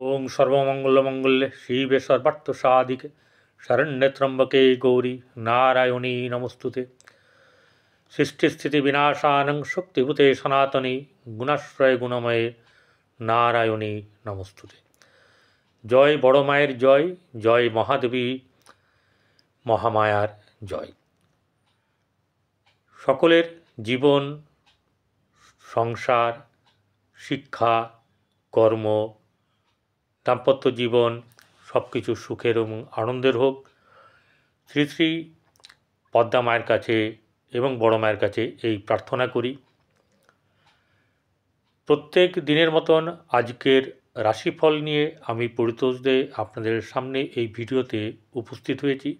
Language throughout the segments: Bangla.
ओं सर्वमंगलमंगल्ये शिवे सर्वार्थसाधिके शरण्ये त्र्यंबके गौरी नारायणी नमोस्तुते। सृष्टिस्थितिविनाशानं शक्तिभूते सनातने गुणाश्रय गुणमये नारायणी नमोस्तुते। जय बड़ मायेर जय, जय महादेवी महामायार जय। सकलेर जीवन संसार शिक्षा कर्म दाम्पत्य जीवन सबकिछु सुखेर एवं आनंदेर होक श्री श्री पद्मा मायेर काछे एवं बड़ मायेर काछे एई प्रार्थना करी। प्रत्येक दिनेर मतन आजकेर राशिफल निये आमी परितोष दे आपनादेर सामने एई भिडियोते उपस्थित हयेछि।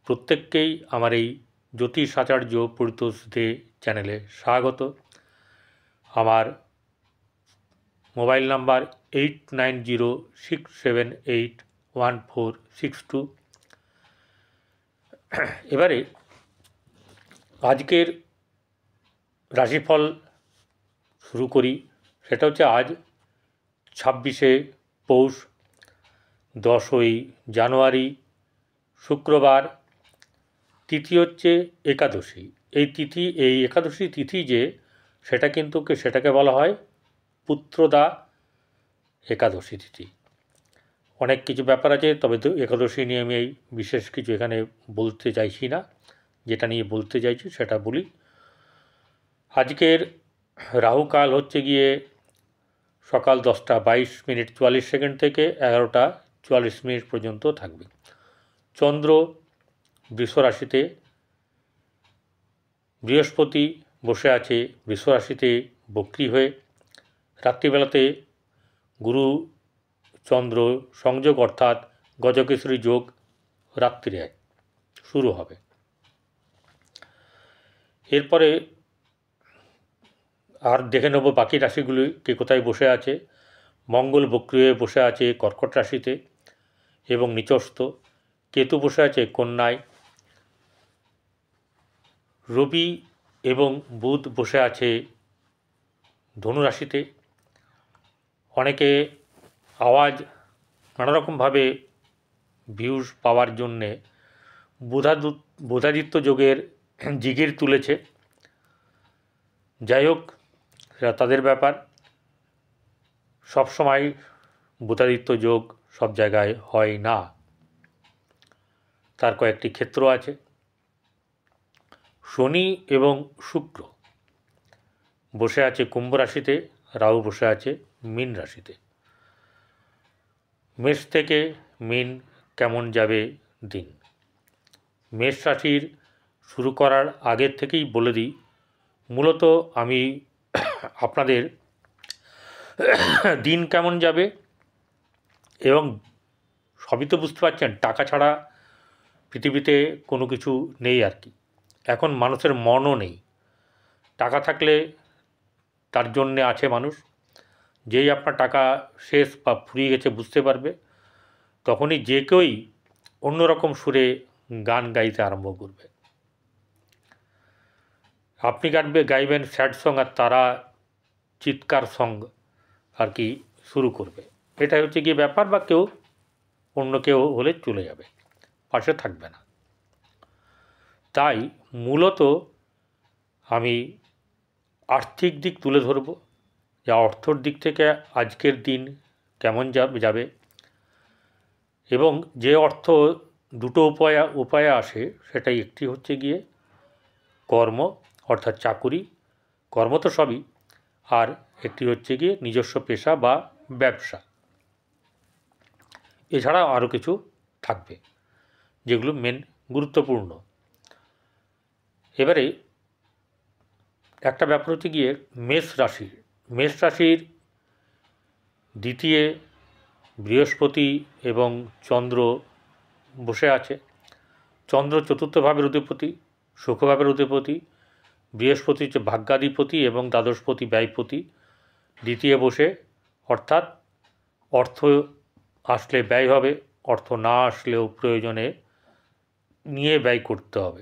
प्रत्येककेई आमार एई ज्योतिष आचार्य परितोष दे चैनेले स्वागत। आमार मोबाइल नम्बर 8906781462। एबारे आजकेर राशिफल शुरू करी। सेटा हच्छे आज 26शे पौष 10ই জানুয়ারি शुक्रवार। तिथि हच्छे एकादशी। এই एकादशी तिथि जे सेटा किन्तु सेटाके बला हय पुत्रदा एकादशी तिथि। अनेक किछु ब्यापार आछे, तबे तो एकादशी निये आमि विशेष किछु एखाने बोलते चाइछि ना। जेटा निये बोलते चाइछि सेटा बलि। आजकेर राहुकाल हच्छे गिये सकाल 10টা 22 मिनट 44 सेकेंड थेके 11টা 44 मिनट पर्यन्त थाकबे। चंद्र वृष राशिते, बृहस्पति बसे आछे वृष राशिते बक्री हये। रात्रिबेलाते गुरु चंद्र संयोग अर्थात गजकेसरी योग रात्रिरे शुरू हबे। एरपरे आर देखे नेब बाकी राशिगुली के कोथाय बसे आछे। मंगल बक्री हये बसे आछे कर्कट राशिते एवं नीचस्थ। केतु बसे आछे कन्याय। रवि एवं बुध बसे आछे धनु राशिते। अनेके आवाज नाना रकम भावे भिउज पावार जन्य बुधादित्य योगेर जिगिर तुलेছে। যাই হোক সেটা তাদের ব্যাপার। सब समय बुधादित्य যোগ सब জায়গায় হয় না, তার কয়েকটি ক্ষেত্র আছে। शनि एवं शुक्र बसे आछे कुम्भ राशिते, राहु बसे आछे मीन राशिते। मेष थेके मीन केमन जाबे दिन। मेष राशिर शुरू करार आगेर थेकेई बोले दिई, मूलत आमी आपनादेर दिन केमन जाबे एवं सबई तो बुझते पारछेन टाका छाड़ा पृथिवीते कोनो किछु नेई आर कि। एखन मानुषेर मनও नेই। टाका थाकले तार जन्य आछे मानुष। যেই আপনার টাকা শেষ বা ফুরিয়ে গেছে বুঝতে পারবে, তখনই যে কেউই অন্যরকম সুরে গান গাইতে আরম্ভ করবে। আপনি গাইবেন স্যাড সং আর তারা চিৎকার সং আর কি শুরু করবে। এটাই হচ্ছে গিয়ে ব্যাপার। বা কেউ অন্য কেউ হলে চলে যাবে, পাশে থাকবে না। তাই মূলত আমি আর্থিক দিক তুলে ধরব, যে অর্থর দিক থেকে আজকের দিন কেমন যাবে এবং যে অর্থ দুটো উপায়ে আসে, সেটাই একটি হচ্ছে গিয়ে কর্ম অর্থাৎ চাকুরি, কর্ম তো সবই, আর একটি হচ্ছে গিয়ে নিজস্ব পেশা বা ব্যবসা। এছাড়া আরও কিছু থাকবে যেগুলো মেন গুরুত্বপূর্ণ। এবারে একটা ব্যাপার হচ্ছে গিয়ে মেষ রাশির দ্বিতীয় বৃহস্পতি এবং চন্দ্র বসে আছে। চন্দ্র চতুর্থ ভাবের অধিপতি, সুখভাবের অধিপতি। বৃহস্পতি হচ্ছে ভাগ্যাধিপতি এবং দ্বাদশপতি ব্যয়পতি। দ্বিতীয় বসে, অর্থাৎ অর্থ আসলে ব্যয় হবে, অর্থ না আসলেও প্রয়োজনে নিয়ে ব্যয় করতে হবে।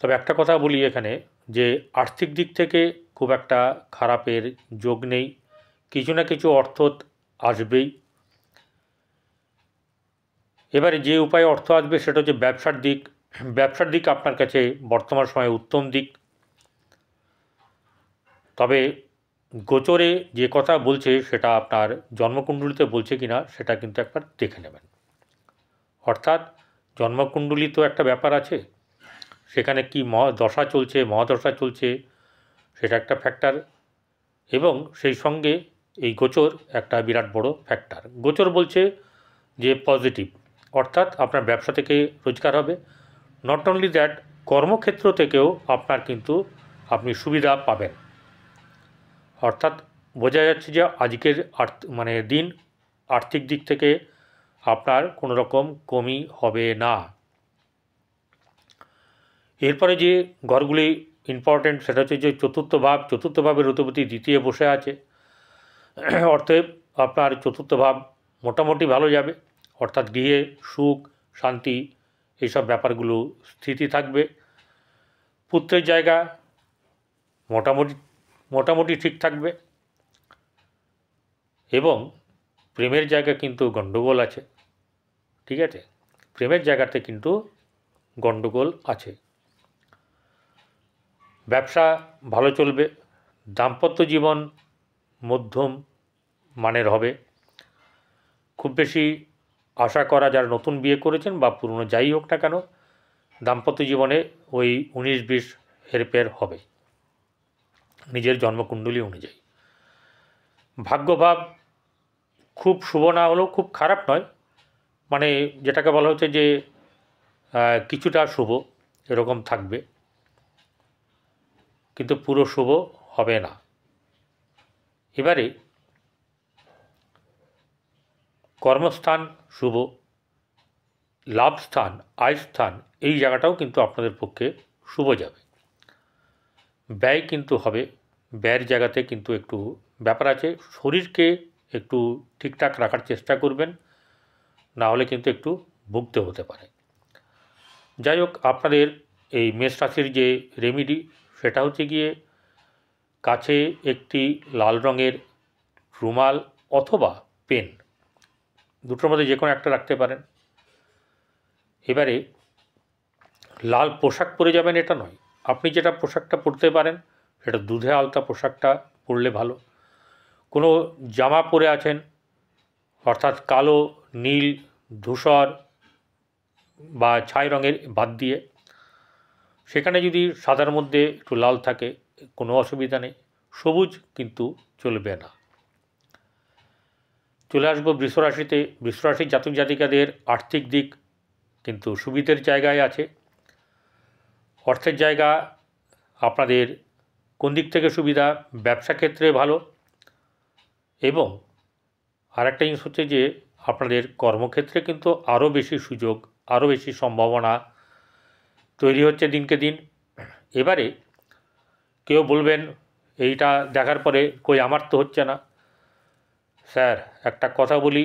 তবে একটা কথা বলি এখানে, যে আর্থিক দিক থেকে খুব একটা খারাপের যোগ নেই, কিছু না কিছু অর্থ আসবেই। এবারে যে উপায়ে অর্থ আসবে সেটা হচ্ছে ব্যবসার দিক। ব্যবসার দিক আপনার কাছে বর্তমান সময়ে উত্তম দিক। তবে গোচরে যে কথা বলছে সেটা আপনার জন্মকুণ্ডলিতে বলছে কিনা সেটা কিন্তু একবার দেখে নেবেন। অর্থাৎ জন্মকুণ্ডলী তো একটা ব্যাপার আছে, সেখানে কি দশা চলছে, মহাদশা চলছে, সেটা একটা ফ্যাক্টর, এবং সেই সঙ্গে এই গোচর একটা বিরাট বড় ফ্যাক্টর। গোচর বলছে যে পজিটিভ, অর্থাৎ আপনার ব্যবসা থেকে রোজগার হবে। নট অনলি দ্যাট, কর্মক্ষেত্র থেকেও আপনার কিন্তু আপনি সুবিধা পাবেন। অর্থাৎ বোঝা যাচ্ছে যে আজকের দিন আর্থিক দিক থেকে আপনার কোনো রকম কমই হবে না। এরপরে যে ঘরগুলি ইম্পর্টেন্ট সেটা হচ্ছে যে চতুর্থ ভাবের অধিপতি দ্বিতীয় বসে আছে। অতএব আপনার চতুর্থ ভাব মোটামুটি ভালো যাবে, অর্থাৎ গৃহে সুখ শান্তি এইসব ব্যাপারগুলো স্থিতি থাকবে। পুত্রের জায়গা মোটামুটি ঠিক থাকবে, এবং প্রেমের জায়গা কিন্তু গণ্ডগোল আছে। ঠিক আছে, প্রেমের জায়গাতে কিন্তু গণ্ডগোল আছে। ব্যবসা ভালো চলবে। দাম্পত্য জীবন মধ্যম মানের হবে। খুব বেশি আশা করা, যারা নতুন বিয়ে করেছেন বা পুরনো যাই হোক না কেন, দাম্পত্য জীবনে ওই 19-20 হেরফের হবে নিজের জন্মকুণ্ডলী অনুযায়ী। ভাগ্যভাব খুব শুভ না হলেও খুব খারাপ নয়, মানে যেটাকে বলা হচ্ছে যে কিছুটা শুভ এরকম থাকবে, কিন্তু পুরো শুভ হবে না। এবারে কর্মস্থান শুভ, লাভস্থান আয়স্থান এই জায়গাটাও কিন্তু আপনাদের পক্ষে শুভ যাবে। ব্যয় কিন্তু হবে, ব্যয়ের জায়গাতে কিন্তু একটু ব্যাপার আছে। শরীরকে একটু ঠিকঠাক রাখার চেষ্টা করবেন, না হলে কিন্তু একটু ভুগতে হতে পারে। যাই হোক, আপনাদের এই মেষ রাশির যে রেমেডি সেটা হচ্ছে গিয়ে কাছে একটি লাল রঙের রুমাল অথবা পেন, দুটোর মধ্যে যে কোনো একটা রাখতে পারেন। এবারে লাল পোশাক পরে যাবেন এটা নয়, আপনি যেটা পোশাকটা পরতে পারেন সেটা দুধে আলতা পোশাকটা পরলে ভালো। কোনো জামা পরে আছেন, অর্থাৎ কালো, নীল, ধূসর বা ছাই রঙের বাদ দিয়ে, সেখানে যদি সাদার মধ্যে একটু লাল থাকে কোনো অসুবিধা নেই। সবুজ কিন্তু চলবে না। চলে আসবো বৃষরাশিতে। বৃষরাশির জাতক জাতিকাদের আর্থিক দিক কিন্তু সুবিধের জায়গায় আছে। অর্থের জায়গা আপনাদের কোন দিক থেকে সুবিধা? ব্যবসা ক্ষেত্রে ভালো, এবং আরেকটা জিনিস হচ্ছে যে আপনাদের কর্মক্ষেত্রে কিন্তু আরও বেশি সুযোগ, আরও বেশি সম্ভাবনা তৈরি হচ্ছে দিনকে দিন। এবারে কেউ বলবেন এইটা দেখার পরে, কই আমার তো হচ্ছে না। স্যার একটা কথা বলি,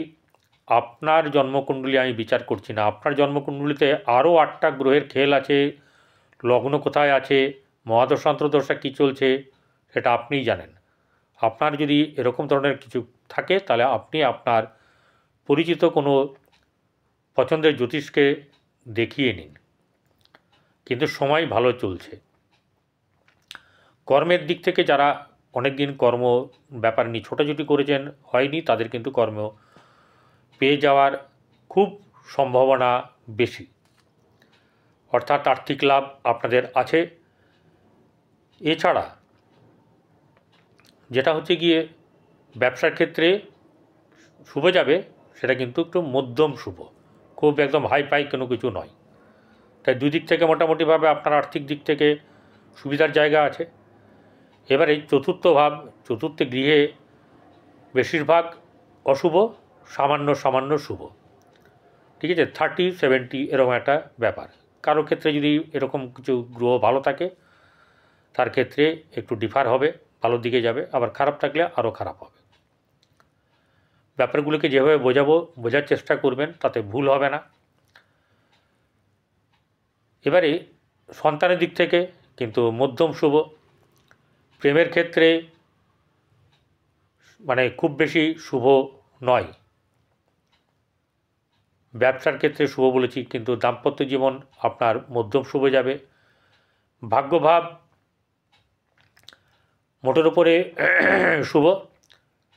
আপনার জন্মকুণ্ডলী আমি বিচার করছি না, আপনার জন্মকুণ্ডলীতে আরও 8টা গ্রহের খেল আছে, লগ্ন কোথায় আছে, মহাদশা অন্তর্দশা কী চলছে সেটা আপনিই জানেন। আপনার যদি এরকম ধরনের কিছু থাকে তাহলে আপনি আপনার পরিচিত কোনো পছন্দের জ্যোতিষকে দেখিয়ে নিন, কিন্তু সময় ভালো চলছে। কর্মের দিক থেকে যারা অনেক দিন কর্ম ব্যাপার নিয়ে ছোটাছুটি করেছেন হয়নি, তাদের কিন্তু কর্ম পেয়ে যাওয়ার খুব সম্ভাবনা বেশি, অর্থাৎ আর্থিক লাভ আপনাদের আছে। এছাড়া যেটা হচ্ছে গিয়ে ব্যবসার ক্ষেত্রে শুভ যাবে, সেটা কিন্তু একটু মধ্যম শুভ, খুব একদম হাই ফাই কোনো কিছু নয়। তাই দুই দিক থেকে মোটামুটিভাবে আপনার আর্থিক দিক থেকে সুবিধার জায়গা আছে। এবারে চতুর্থ ভাব, চতুর্থ গৃহে বেশিরভাগ অশুভ, সামান্য শুভ। ঠিক আছে, 30-70 এরকম একটা ব্যাপার। কারো ক্ষেত্রে যদি এরকম কিছু গ্রহ ভালো থাকে তার ক্ষেত্রে একটু ডিফার হবে, ভালোর দিকে যাবে, আবার খারাপ থাকলে আরও খারাপ হবে। ব্যাপারগুলোকে যেভাবে বোঝার চেষ্টা করবেন তাতে ভুল হবে না। এবারে সন্তানের দিক থেকে কিন্তু মধ্যম শুভ। প্রেমের ক্ষেত্রে মানে খুব বেশি শুভ নয়। ব্যবসার ক্ষেত্রে শুভ বলেছি, কিন্তু দাম্পত্য জীবন আপনার মধ্যম শুভ যাবে। ভাগ্যভাব মোটের উপরে শুভ,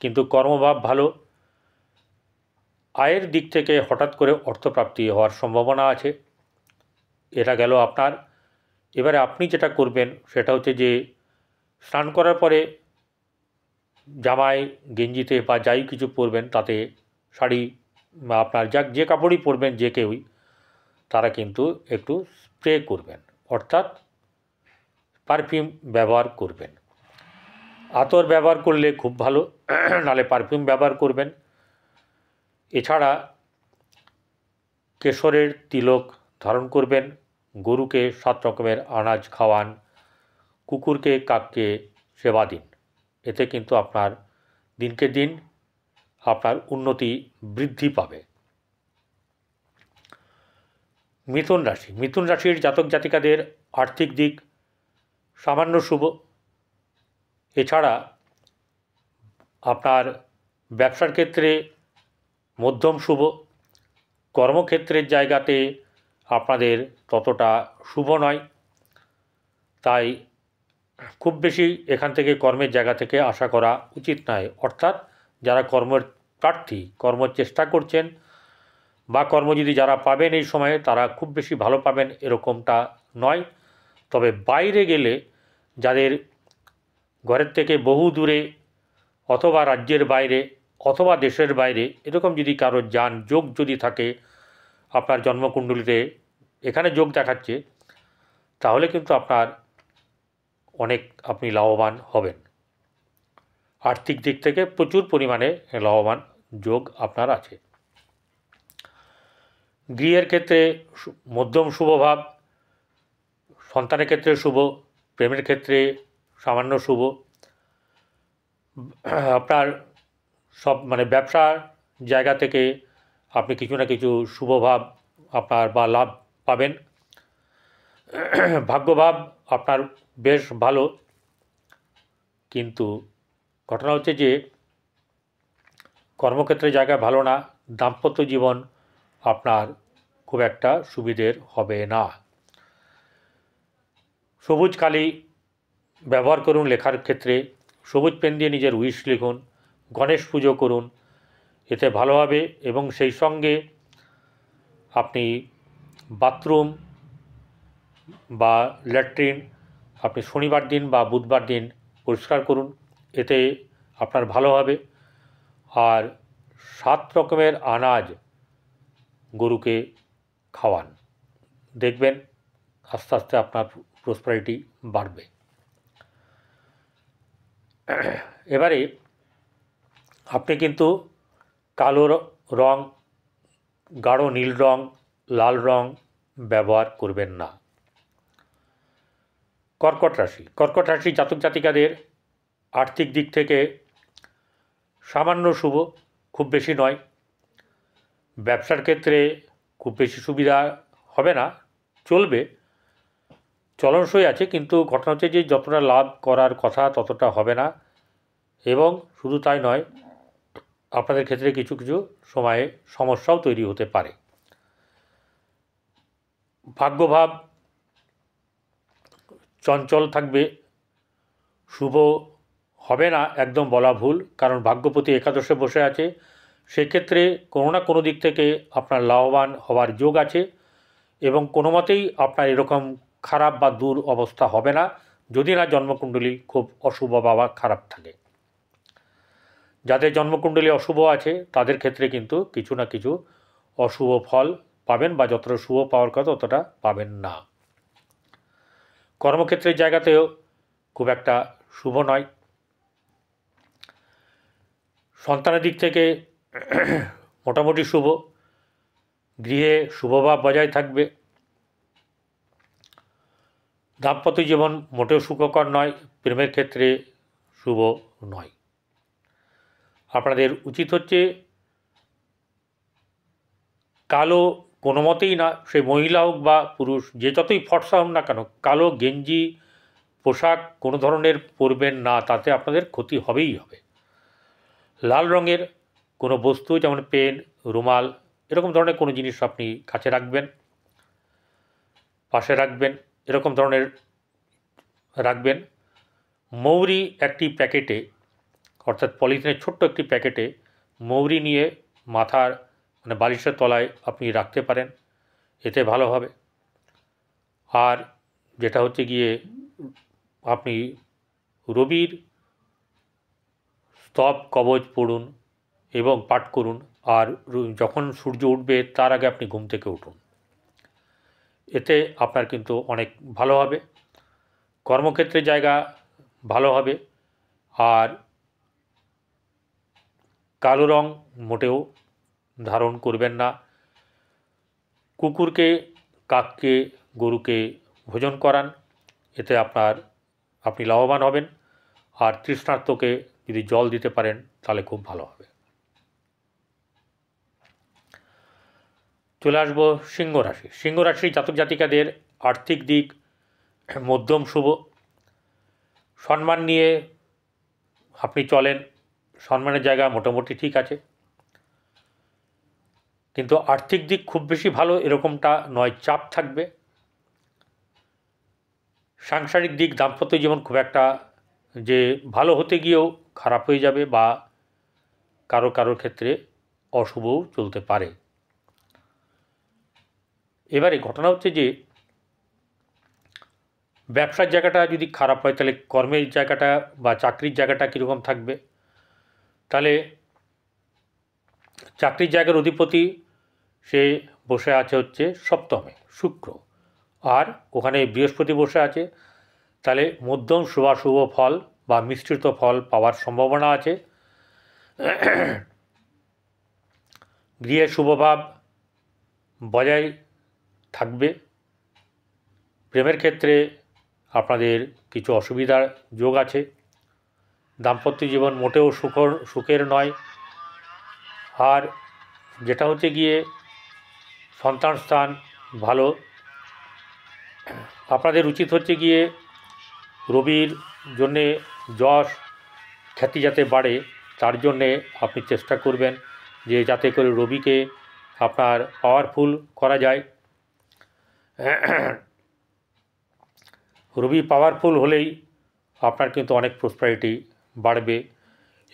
কিন্তু কর্মভাব ভালো। আয়ের দিক থেকে হঠাৎ করে অর্থপ্রাপ্তি হওয়ার সম্ভাবনা আছে। এটা গেল আপনার। এবারে আপনি যেটা করবেন সেটা হচ্ছে যে স্নান করার পরে জামায় গেঞ্জিতে বা যাই কিছু পরবেন তাতে শাড়ি বা আপনার যে কাপড়ই পরবেন যে কেউই, তারা কিন্তু একটু স্প্রে করবেন, অর্থাৎ পারফিউম ব্যবহার করবেন। আতর ব্যবহার করলে খুব ভালো, নালে পারফিউম ব্যবহার করবেন। এছাড়া কেশরের তিলক ধারণ করবেন, গরুকে 7 রকমের আনাজ খাওয়ান, কুকুরকে কাককে সেবা দিন। এতে কিন্তু আপনার দিনকে দিন আপনার উন্নতি বৃদ্ধি পাবে। মিথুন রাশি, মিথুন রাশির জাতক জাতিকাদের আর্থিক দিক সামান্য শুভ। এছাড়া আপনার ব্যবসার ক্ষেত্রে মধ্যম শুভ। কর্মক্ষেত্রের জায়গাতে আপনাদের ততটা শুভ নয়, তাই খুব বেশি এখান থেকে কর্মের জায়গা থেকে আশা করা উচিত নয়। অর্থাৎ যারা কর্মের প্রার্থী, কর্ম চেষ্টা করছেন বা কর্ম যদি যারা পাবেন এই সময়ে, তারা খুব বেশি ভালো পাবেন এরকমটা নয়। তবে বাইরে গেলে, যাদের ঘরের থেকে বহু দূরে অথবা রাজ্যের বাইরে অথবা দেশের বাইরে এরকম যদি কারো যান যোগ যদি থাকে আপনার জন্মকুণ্ডলিতে, এখানে যোগ দেখাচ্ছে, তাহলে কিন্তু আপনার অনেক আপনি লাভবান হবেন। আর্থিক দিক থেকে প্রচুর পরিমাণে লাভবান যোগ আপনার আছে। গৃহের ক্ষেত্রে মধ্যম শুভভাব, সন্তানের ক্ষেত্রে শুভ, প্রেমের ক্ষেত্রে সামান্য শুভ। আপনার সব মানে ব্যবসার জায়গা থেকে আপনি কিছু না কিছু শুভভাব আপনার বা লাভ পাবেন। ভাগ্যভাব আপনার বেশ ভালো, কিন্তু ঘটনা হচ্ছে যে কর্মক্ষেত্রে জায়গা ভালো না। দাম্পত্য জীবন আপনার খুব একটা সুবিধের হবে না। সবুজ কালি ব্যবহার করুন লেখার ক্ষেত্রে, সবুজ পেন দিয়ে নিজের উইশ লিখুন, গণেশ পুজো করুন, এতে ভালো হবে। এবং সেই সঙ্গে আপনি বাথরুম বা ল্যাট্রিন আপনি শনিবার দিন বা বুধবার দিন পরিষ্কার করুন, এতে আপনার ভালো হবে। আর 7 রকমের আনাজ গরুকে খাওয়ান, দেখবেন আস্তে আস্তে আপনার প্রসপারিটি বাড়বে। এবারে আপনি কিন্তু কালো রং, গাঢ় নীল রং, লাল রং ব্যবহার করবেন না। কর্কট রাশি, কর্কট রাশি জাতক জাতিকাদের আর্থিক দিক থেকে সামান্য শুভ, খুব বেশি নয়। ব্যবসার ক্ষেত্রে খুব বেশি সুবিধা হবে না, চলবে, চলনসই আছে, কিন্তু ঘটনা হচ্ছে যে যতটা লাভ করার কথা ততটা হবে না। এবং শুধু তাই নয়, আপনাদের ক্ষেত্রে কিছু কিছু সময়ে সমস্যাও তৈরি হতে পারে। ভাগ্যভাব চঞ্চল থাকবে, শুভ হবে না একদম বলা ভুল, কারণ ভাগ্যপতি একাদশে বসে আছে। সেক্ষেত্রে কোনো না কোনো দিক থেকে আপনার লাভবান হওয়ার যোগ আছে, এবং কোনো মতেই আপনার এরকম খারাপ বা দূর অবস্থা হবে না, যদি না জন্মকুণ্ডলী খুব অশুভ বা খারাপ থাকে। যাদের জন্মকুণ্ডলী অশুভ আছে তাদের ক্ষেত্রে কিন্তু কিছু না কিছু অশুভ ফল পাবেন, বা যতটা শুভ পাওয়ার কথা ততটা পাবেন না। কর্মক্ষেত্রের জায়গাতেও খুব একটা শুভ নয়। সন্তানের দিক থেকে মোটামুটি শুভ, গৃহে শুভভাব বজায় থাকবে। দাম্পত্য জীবন মোটেও সুখকর নয়, প্রেমের ক্ষেত্রে শুভ নয়। আপনাদের উচিত হচ্ছে কালো কোনো মতেই না, সে মহিলা হোক বা পুরুষ, যে যতই ফর্সা হোক না কেন, কালো গেঞ্জি পোশাক কোনো ধরনের পরবেন না, তাতে আপনাদের ক্ষতি হবেই হবে। লাল রঙের কোনো বস্তু যেমন পেন, রুমাল এরকম ধরনের কোনো জিনিস আপনি কাছে রাখবেন, পাশে রাখবেন, এরকম ধরনের রাখবেন। মৌরি একটি প্যাকেটে, অর্থাৎ পলিথিনের ছোট্ট একটি প্যাকেটে মৌরি নিয়ে মাথার মানে বালিশের তলায় আপনি রাখতে পারেন, এতে ভালো হবে। আর যেটা হচ্ছে গিয়ে আপনি রবির স্তব কবচ পড়ুন এবং পাঠ করুন। আর যখন সূর্য উঠবে তার আগে আপনি ঘুম থেকে উঠুন, এতে আপনার কিন্তু অনেক ভালো হবে, কর্মক্ষেত্রের জায়গা ভালো হবে। আর কালো রং মোটেও ধারণ করবেন না। কুকুরকে, কাককে, গরুকে ভোজন করান, এতে আপনি লাভবান হবেন। আর তৃষ্ণার্তকে যদি জল দিতে পারেন তাহলে খুব ভালো হবে। চলে আসবো সিংহ রাশি। সিংহ রাশির জাতক জাতিকাদের আর্থিক দিক মধ্যম শুভ। সম্মান নিয়ে আপনি চলেন, সম্মানের জায়গা মোটামুটি ঠিক আছে, কিন্তু আর্থিক দিক খুব বেশি ভালো এরকমটা নয়, চাপ থাকবে। সাংসারিক দিক, দাম্পত্য জীবন খুব একটা যে ভালো হতে গিয়েও খারাপ হয়ে যাবে বা কারোর ক্ষেত্রে অশুভও চলতে পারে। এবারে ঘটনা হচ্ছে যে ব্যবসার জায়গাটা যদি খারাপ হয় তাহলে কর্মের জায়গাটা বা চাকরির জায়গাটা কীরকম থাকবে। তাহলে চাকরির জায়গার অধিপতি সে বসে আছে হচ্ছে সপ্তমে শুক্র, আর ওখানে বৃহস্পতি বসে আছে। তাহলে মধ্যম শুভাশুভ ফল বা মিশ্রিত ফল পাওয়ার সম্ভাবনা আছে। গৃহে শুভভাব বজায় থাকবে। প্রেমের ক্ষেত্রে আপনাদের কিছু অসুবিধার যোগ আছে। দাম্পত্য জীবন মোটেও সুখের নয়। আর যেটা হচ্ছে গিয়ে সন্তান স্থান ভালো। আপনাদের উচিত হচ্ছে গিয়ে রবির জন্যে যশ খ্যাতি যাতে বাড়ে তার জন্যে আপনি চেষ্টা করবেন যে যাতে করে রবিকে আপনার পাওয়ারফুল করা যায়। রবি পাওয়ারফুল হলেই আপনার কিন্তু অনেক প্রসপারিটি বাড়বে।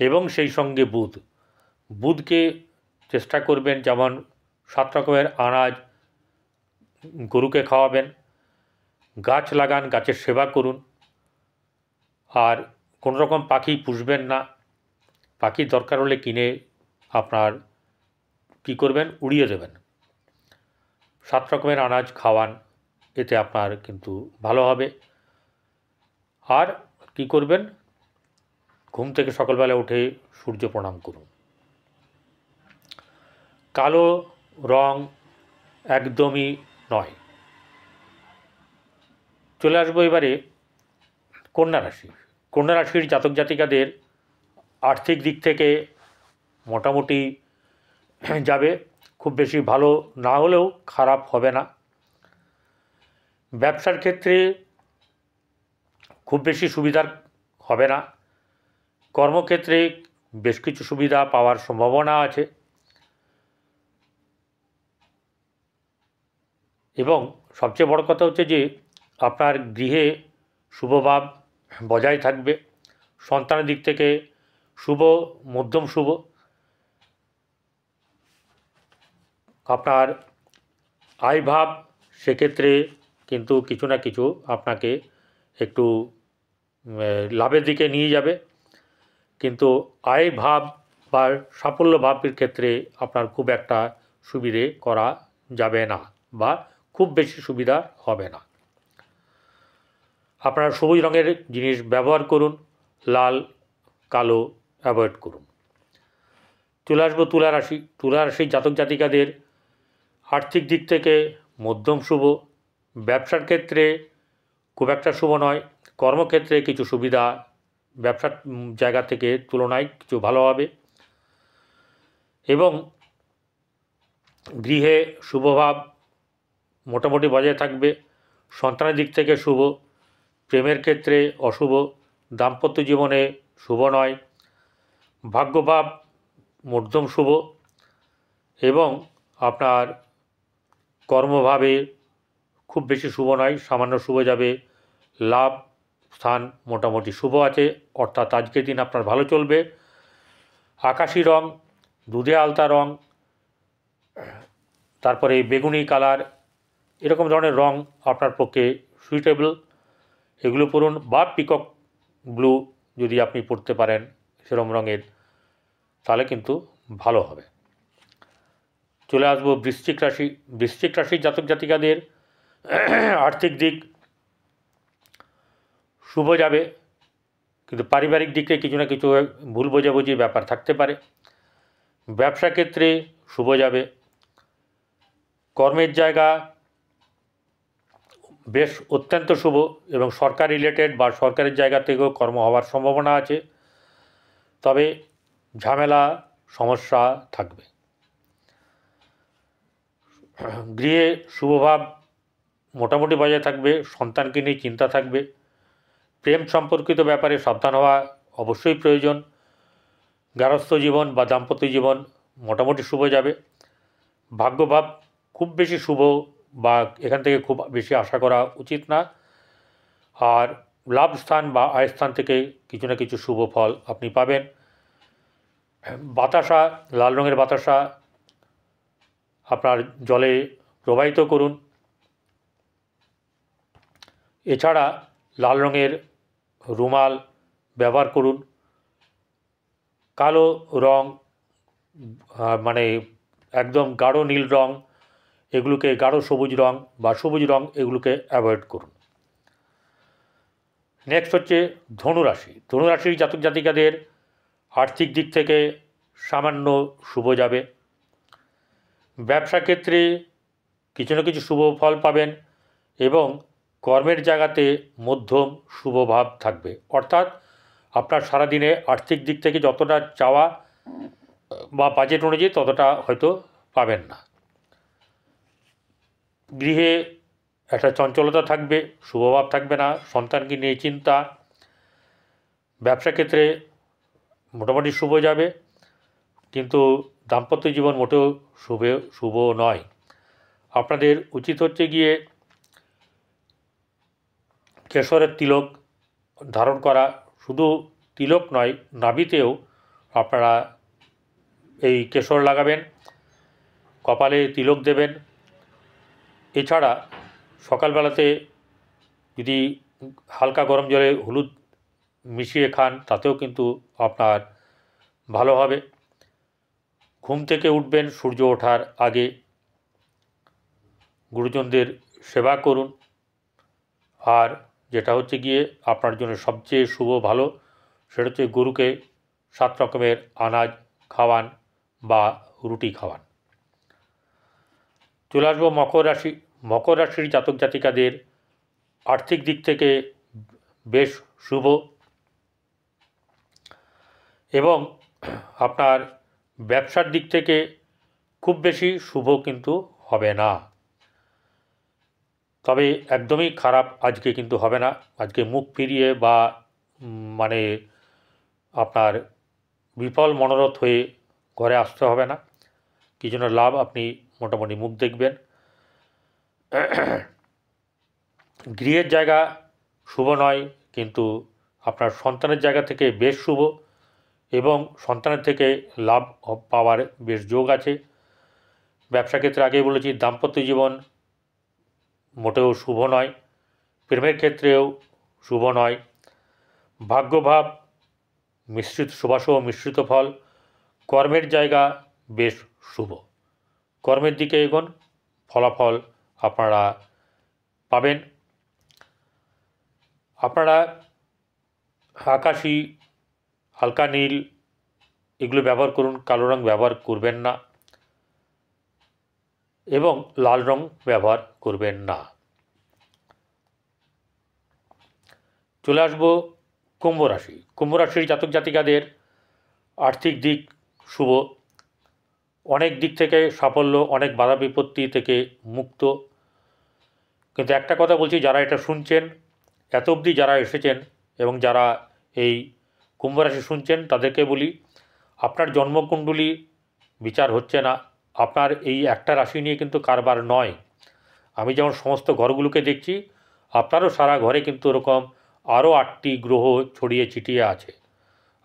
এবং সেই সঙ্গে বুধকে চেষ্টা করবেন যেমন 7 রকমের আনাজ গরুকে খাওয়াবেন, গাছ লাগান, গাছের সেবা করুন। আর কোনো রকম পাখি পুষবেন না। পাখির দরকার হলে কিনে আপনার কী করবেন, উড়িয়ে দেবেন। 7 রকমের আনাজ খাওয়ান, এতে আপনার কিন্তু ভালো হবে। আর কি করবেন, ঘুম থেকে সকালবেলা উঠে সূর্য প্রণাম করুন। কালো রং একদমই নয়। চলে আসবো এবারে কন্যা রাশি। কন্যা রাশির জাতক জাতিকাদের আর্থিক দিক থেকে মোটামুটি যাবে, খুব বেশি ভালো না হলেও খারাপ হবে না। ব্যবসার ক্ষেত্রে খুব বেশি সুবিধার হবে না। কর্মক্ষেত্রে বেশ কিছু সুবিধা পাওয়ার সম্ভাবনা আছে। এবং সবচেয়ে বড় কথা হচ্ছে যে আপনার গৃহে শুভভাব বজায় থাকবে। সন্তানের দিক থেকে শুভ, মধ্যম শুভ। আপনার আয়ভাব সেক্ষেত্রে কিন্তু কিছু না কিছু আপনাকে একটু লাভের দিকে নিয়ে যাবে, কিন্তু আয় ভাব বা সাফল্য ভাবের ক্ষেত্রে আপনার খুব একটা সুবিধে করা যাবে না বা খুব বেশি সুবিধা হবে না। আপনারা সবুজ রঙের জিনিস ব্যবহার করুন, লাল কালো অ্যাভয়েড করুন। চলে আসবো তুলা রাশি। তুলা রাশির জাতক জাতিকাদের আর্থিক দিক থেকে মধ্যম শুভ। ব্যবসার ক্ষেত্রে খুব একটা শুভ নয়। কর্মক্ষেত্রে কিছু সুবিধা ব্যবসার জায়গা থেকে তুলনায় কিছু ভালো হবে। এবং গৃহে শুভভাব মোটামুটি বজায় থাকবে। সন্তানের দিক থেকে শুভ, প্রেমের ক্ষেত্রে অশুভ, দাম্পত্য জীবনে শুভ নয়। ভাগ্যভাব মধ্যম শুভ এবং আপনার কর্মভাবে খুব বেশি শুভ নয়, সামান্য শুভ যাবে। লাভ স্থান মোটামুটি শুভ আছে, অর্থাৎ আজকের দিন আপনার ভালো চলবে। আকাশি রং, দুধে আলতা রং, তারপরে বেগুনি কালার, এরকম ধরনের রং আপনার পক্ষে সুইটেবল, এগুলো পরুন। বা পিকক ব্লু যদি আপনি পরতে পারেন সেরকম রঙের, তাহলে কিন্তু ভালো হবে। চলে আসবো বৃশ্চিক রাশি। বৃশ্চিক রাশির জাতক জাতিকাদের আর্থিক দিক শুভ যাবে, কিন্তু পারিবারিক দিকে কিছু না কিছু ভুল বোঝাবুঝির ব্যাপার থাকতে পারে। ব্যবসা ক্ষেত্রে শুভ যাবে। কর্মের জায়গা বেশ অত্যন্ত শুভ এবং সরকার রিলেটেড বা সরকারের জায়গা থেকেও কর্ম হওয়ার সম্ভাবনা আছে, তবে ঝামেলা সমস্যা থাকবে। গৃহে শুভভাব মোটামুটি বজায় থাকবে, সন্তানকে নিয়ে চিন্তা থাকবে। প্রেম সম্পর্কিত ব্যাপারে সাবধান হওয়া অবশ্যই প্রয়োজন। গারস্থ জীবন বা দাম্পত্য জীবন মোটামুটি শুভ যাবে। ভাগ্যভাব খুব বেশি শুভ বা এখান থেকে খুব বেশি আশা করা উচিত না। আর লাভ স্থান বা আয় স্থান থেকে কিছু না কিছু শুভ ফল আপনি পাবেন। বাতাসা, লাল রঙের বাতাসা আপনার জলে প্রবাহিত করুন। এছাড়া লাল রঙের রুমাল ব্যবহার করুন। কালো রং মানে একদম গাঢ় নীল রং, এগুলোকে গাঢ় সবুজ রং বা সবুজ রং, এগুলোকে অ্যাভয়েড করুন। নেক্সট হচ্ছে ধনুরাশি। ধনুরাশির জাতক জাতিকাদের আর্থিক দিক থেকে সামান্য শুভ যাবে। ব্যবসা ক্ষেত্রে কিছু না কিছু শুভ ফল পাবেন এবং কর্মের জায়গাতে মধ্যম শুভ ভাব থাকবে, অর্থাৎ আপনার সারাদিনে আর্থিক দিক থেকে যতটা চাওয়া বা বাজেট অনুযায়ী ততটা হয়তো পাবেন না। গৃহে একটা চঞ্চলতা থাকবে, শুভভাব থাকবে না, সন্তানকে নিয়ে চিন্তা। ব্যবসা ক্ষেত্রে মোটামুটি শুভ যাবে, কিন্তু দাম্পত্য জীবন মোটেও শুভ নয়। আপনাদের উচিত হচ্ছে গিয়ে কেশরের তিলক ধারণ করা। শুধু তিলক নয়, নাভিতেও আপনারা এই কেশর লাগাবেন, কপালে তিলক দেবেন। এছাড়া সকালবেলাতে যদি হালকা গরম জলে হলুদ মিশিয়ে খান তাতেও কিন্তু আপনার ভালো হবে। ঘুম থেকে উঠবেন সূর্য ওঠার আগে, গুরুজনদের সেবা করুন। আর যেটা হচ্ছে গিয়ে আপনার জন্য সবচেয়ে শুভ ভালো, সেটা হচ্ছে গরুকে 7 রকমের আনাজ খাওয়ান বা রুটি খাওয়ান। চলে আসবো মকর রাশি। মকর রাশির জাতক জাতিকাদের আর্থিক দিক থেকে বেশ শুভ এবং আপনার ব্যবসার দিক থেকে খুব বেশি শুভ কিন্তু হবে না, তবে একদমই খারাপ আজকে কিন্তু হবে না। আজকে মুখ ফিরিয়ে বা মানে আপনার বিফল মনোরথ হয়ে ঘরে আসতে হবে না, কি জন্য লাভ আপনি মোটামুটি মুখ দেখবেন। গৃহের জায়গা শুভ নয়, কিন্তু আপনার সন্তানের জায়গা থেকে বেশ শুভ এবং সন্তানের থেকে লাভ পাওয়ার বেশ যোগ আছে। ব্যবসা ক্ষেত্রে আগেই বলেছি দাম্পত্য জীবন মোটেও শুভ নয়, প্রেমের ক্ষেত্রেও শুভ নয়। ভাগ্যভাব মিশ্রিত, শুভাশুভ মিশ্রিত ফল। কর্মের জায়গা বেশ শুভ, কর্মের দিকে এগোন, ফলাফল আপনারা পাবেন। আপনারা আকাশি, হালকা নীল এগুলো ব্যবহার করুন, কালো রং ব্যবহার করবেন না এবং লাল রং ব্যবহার করবেন না। চলে আসবো কুম্ভ রাশি। কুম্ভ রাশির জাতক জাতিকাদের আর্থিক দিক শুভ, অনেক দিক থেকে সাফল্য, অনেক বাধা বিপত্তি থেকে মুক্ত। কিন্তু একটা কথা বলছি, যারা এটা শুনছেন, এত অবধি যারা এসেছেন এবং যারা এই কুম্ভ রাশি শুনছেন, তাদেরকে বলি আপনার জন্মকুণ্ডলী বিচার হচ্ছে না, আপনার এই একটা রাশি নিয়ে কিন্তু কারবার নয়। আমি যেমন সমস্ত ঘরগুলোকে দেখছি, আপনারও সারা ঘরে কিন্তু ওরকম আরও 8টি গ্রহ ছড়িয়ে ছিটিয়ে আছে।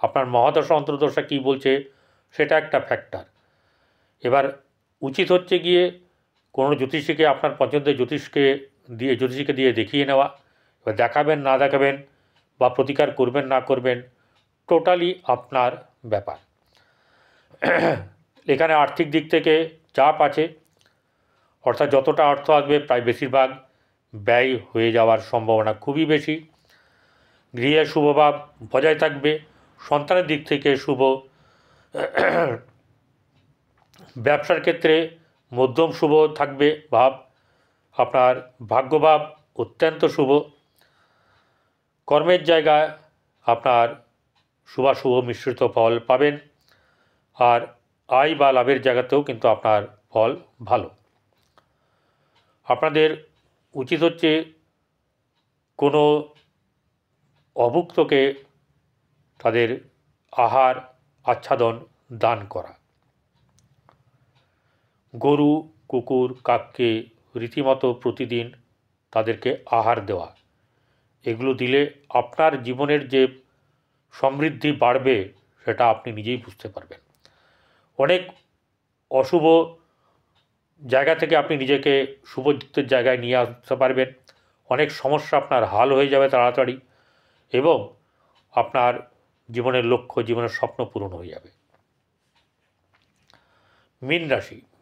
আপনার মহাদশা অন্তর্দশা কী বলছে সেটা একটা ফ্যাক্টর। এবার উচিত হচ্ছে গিয়ে কোনো জ্যোতিষীকে, আপনার পছন্দের জ্যোতিষীকে দিয়ে দেখিয়ে নেওয়া। এবার দেখাবেন না দেখাবেন বা প্রতিকার করবেন না করবেন, টোটালি আপনার ব্যাপার। এখানে আর্থিক দিক থেকে চাপ আছে, অর্থাৎ যতটা অর্থ আসবে প্রায় বেশিরভাগ ব্যয় হয়ে যাওয়ার সম্ভাবনা খুবই বেশি। গৃহে শুভভাব বজায় থাকবে, সন্তানের দিক থেকে শুভ। ব্যবসার ক্ষেত্রে মধ্যম শুভ থাকবে ভাব, আপনার ভাগ্যভাব অত্যন্ত শুভ। কর্মের জায়গায় আপনার শুভাশুভ মিশ্রিত ফল পাবেন, আর আয় বা লাভের জায়গাতেও কিন্তু আপনার ফল ভালো। আপনাদের উচিত হচ্ছে কোনো অভুক্তকে তাদের আহার আচ্ছাদন দান করা। গরু, কুকুর, কাককে রীতিমতো প্রতিদিন তাদেরকে আহার দেওয়া, এগুলো দিলে আপনার জীবনের যে সমৃদ্ধি বাড়বে সেটা আপনি নিজেই বুঝতে পারবেন। অনেক অশুভ জায়গা থেকে আপনি নিজেকে শুভযুক্তের জায়গায় নিয়ে আসতে পারবেন। অনেক সমস্যা আপনার হাল হয়ে যাবে তাড়াতাড়ি, এবং আপনার জীবনের লক্ষ্য, জীবনের স্বপ্ন পূরণ হয়ে যাবে।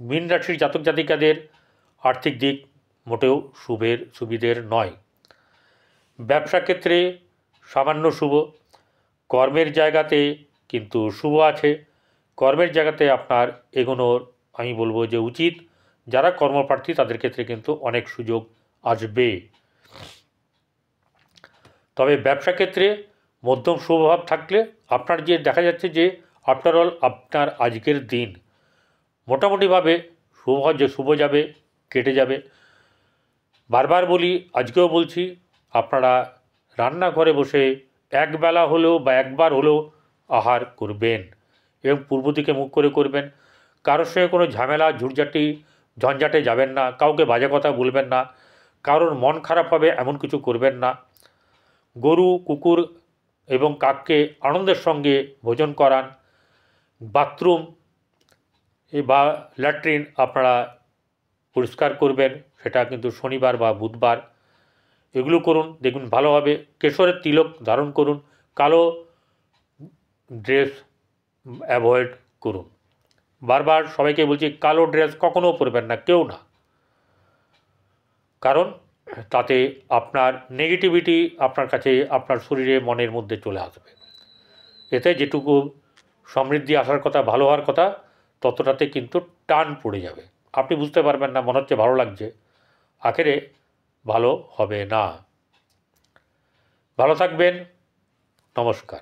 মীন রাশির জাতক জাতিকাদের আর্থিক দিক মোটেও সুবিধের নয়। ব্যবসা ক্ষেত্রে সামান্য শুভ, কর্মের জায়গাতে কিন্তু শুভ আছে। কর্মের জায়গাতে আপনার এগোনোর আমি বলবো যে উচিত। যারা কর্মপ্রার্থী তাদের ক্ষেত্রে কিন্তু অনেক সুযোগ আসবে। তবে ব্যবসা ক্ষেত্রে মধ্যম শুভভাব থাকলে আপনার যে দেখা যাচ্ছে যে আফটার অল আপনার আজকের দিন মোটামুটিভাবে শুভ যাবে, কেটে যাবে। বারবার বলি, আজকেও বলছি, আপনারা রান্নাঘরে বসে একবেলা হলেও বা একবার হলেও আহার করবেন, এবং পূর্ব দিকে মুখ করে করবেন। কারোর সঙ্গে কোনো ঝামেলা ঝঞ্ঝাটে যাবেন না, কাউকে বাজে কথা বলবেন না, কারোর মন খারাপ হবে এমন কিছু করবেন না। গরু, কুকুর এবং কাককে আনন্দের সঙ্গে ভোজন করান। বাথরুম বা ল্যাট্রিন আপনারা পরিষ্কার করবেন, সেটা কিন্তু শনিবার বা বুধবার। এগুলো করুন, দেখুন ভালো হবে। কেশরের তিলক ধারণ করুন, কালো ড্রেস অ্যাভয়েড করুন। বারবার সবাইকে বলছি, কালো ড্রেস কখনও পরবেন না, কেউ না, কারণ তাতে আপনার নেগেটিভিটি আপনার কাছে, আপনার শরীরে, মনের মধ্যে চলে আসবে। এতে যেটুকু সমৃদ্ধি আসার কথা, ভালো হওয়ার কথা, ততটাতে কিন্তু টান পড়ে যাবে। আপনি বুঝতে পারবেন না, মনে হচ্ছে ভালো লাগছে, আখেরে ভালো হবে না। ভালো থাকবেন, নমস্কার।